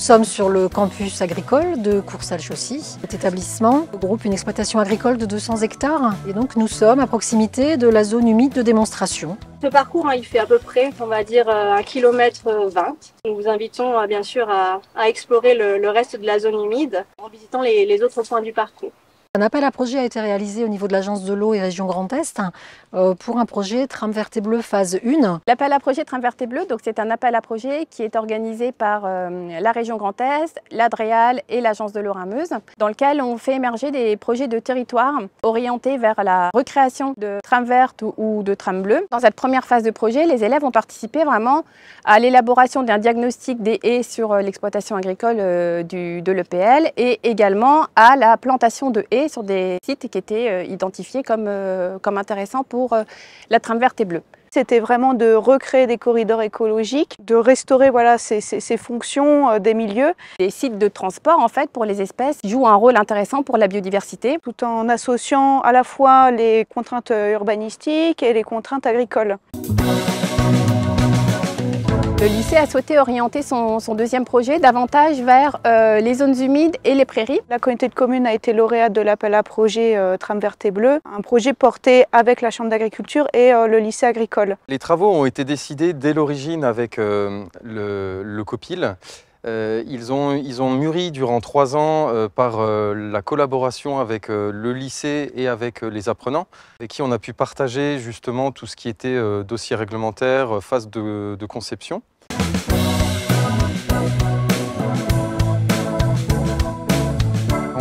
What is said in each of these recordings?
sommes sur le campus agricole de Courcelles-Chaussy. Cet établissement regroupe une exploitation agricole de 200 hectares et donc nous sommes à proximité de la zone humide de démonstration. Ce parcours, il fait à peu près, on va dire, 1,20 km. Nous vous invitons bien sûr à explorer le reste de la zone humide en visitant les autres points du parcours. Un appel à projet a été réalisé au niveau de l'Agence de l'eau et Région Grand Est pour un projet Tram verte et bleu phase 1. L'appel à projet Tram verte et bleu, donc c'est un appel à projet qui est organisé par la Région Grand Est, l'Adréal et l'Agence de l'eau Rhin-Meuse, dans lequel on fait émerger des projets de territoire orientés vers la recréation de trams vertes ou de trams bleus. Dans cette première phase de projet, les élèves ont participé vraiment à l'élaboration d'un diagnostic des haies sur l'exploitation agricole de l'EPL et également à la plantation de haies sur des sites qui étaient identifiés comme intéressants pour la trame verte et bleue. C'était vraiment de recréer des corridors écologiques, de restaurer ces fonctions des milieux. Les sites de transport, en fait, pour les espèces, jouent un rôle intéressant pour la biodiversité. Tout en associant à la fois les contraintes urbanistiques et les contraintes agricoles. Le lycée a souhaité orienter son deuxième projet davantage vers les zones humides et les prairies. La communauté de communes a été lauréate de l'appel à projet Tram verte et bleu, un projet porté avec la Chambre d'agriculture et le lycée agricole. Les travaux ont été décidés dès l'origine avec le COPIL. Ils ont mûri durant 3 ans par la collaboration avec le lycée et avec les apprenants, avec qui on a pu partager justement tout ce qui était dossier réglementaire, phase de conception.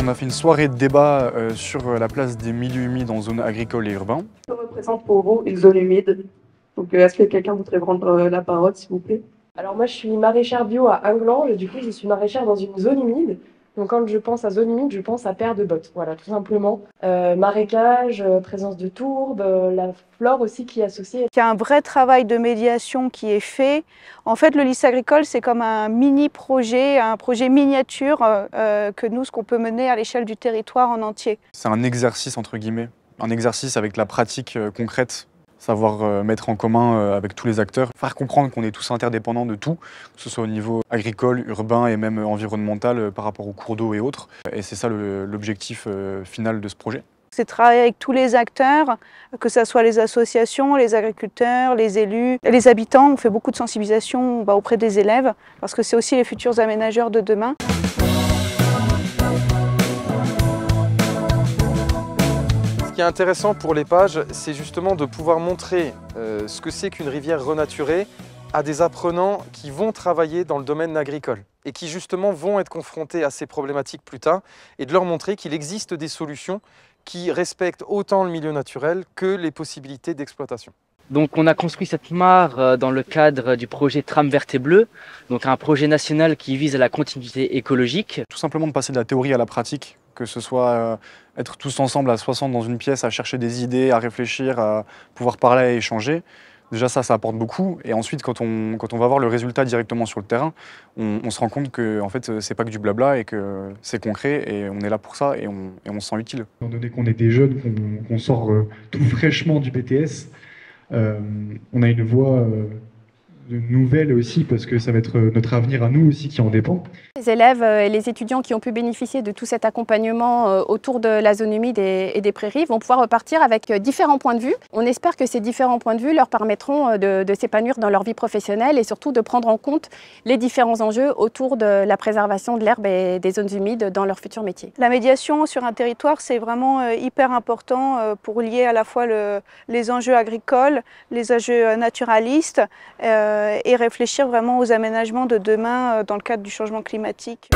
On a fait une soirée de débat sur la place des milieux humides en zone agricole et urbain. Je représente pour vous une zone humide. Donc est-ce que quelqu'un voudrait prendre la parole, s'il vous plaît? Alors moi je suis maraîchère bio à Inglange, du coup je suis maraîchère dans une zone humide. Donc quand je pense à zone humide, je pense à paire de bottes, voilà tout simplement. Marécage, présence de tourbes, la flore aussi qui est associée. Il y a un vrai travail de médiation qui est fait. En fait le lycée agricole c'est comme un mini-projet, un projet miniature ce qu'on peut mener à l'échelle du territoire en entier. C'est un exercice entre guillemets, un exercice avec la pratique concrète. Savoir mettre en commun avec tous les acteurs, faire comprendre qu'on est tous interdépendants de tout, que ce soit au niveau agricole, urbain et même environnemental par rapport aux cours d'eau et autres. Et c'est ça l'objectif final de ce projet. C'est travailler avec tous les acteurs, que ce soit les associations, les agriculteurs, les élus, les habitants. On fait beaucoup de sensibilisation auprès des élèves parce que c'est aussi les futurs aménageurs de demain. Ce qui est intéressant pour les pages, c'est justement de pouvoir montrer ce que c'est qu'une rivière renaturée à des apprenants qui vont travailler dans le domaine agricole et qui justement vont être confrontés à ces problématiques plus tard et de leur montrer qu'il existe des solutions qui respectent autant le milieu naturel que les possibilités d'exploitation. Donc on a construit cette mare dans le cadre du projet Tram verte et bleu, donc un projet national qui vise à la continuité écologique. Tout simplement de passer de la théorie à la pratique, que ce soit être tous ensemble à 60 dans une pièce, à chercher des idées, à réfléchir, à pouvoir parler, à échanger. Déjà ça apporte beaucoup. Et ensuite, quand on va voir le résultat directement sur le terrain, on se rend compte que en fait, c'est pas que du blabla et que c'est concret et on est là pour ça et on se sent utile. Étant donné qu'on est des jeunes, qu'on sort tout fraîchement du BTS, on a une voie nouvelle aussi parce que ça va être notre avenir à nous aussi qui en dépend. Les élèves et les étudiants qui ont pu bénéficier de tout cet accompagnement autour de la zone humide et des prairies vont pouvoir repartir avec différents points de vue. On espère que ces différents points de vue leur permettront de s'épanouir dans leur vie professionnelle et surtout de prendre en compte les différents enjeux autour de la préservation de l'herbe et des zones humides dans leur futur métier. La médiation sur un territoire, c'est vraiment hyper important pour lier à la fois les enjeux agricoles, les enjeux naturalistes et réfléchir vraiment aux aménagements de demain dans le cadre du changement climatique.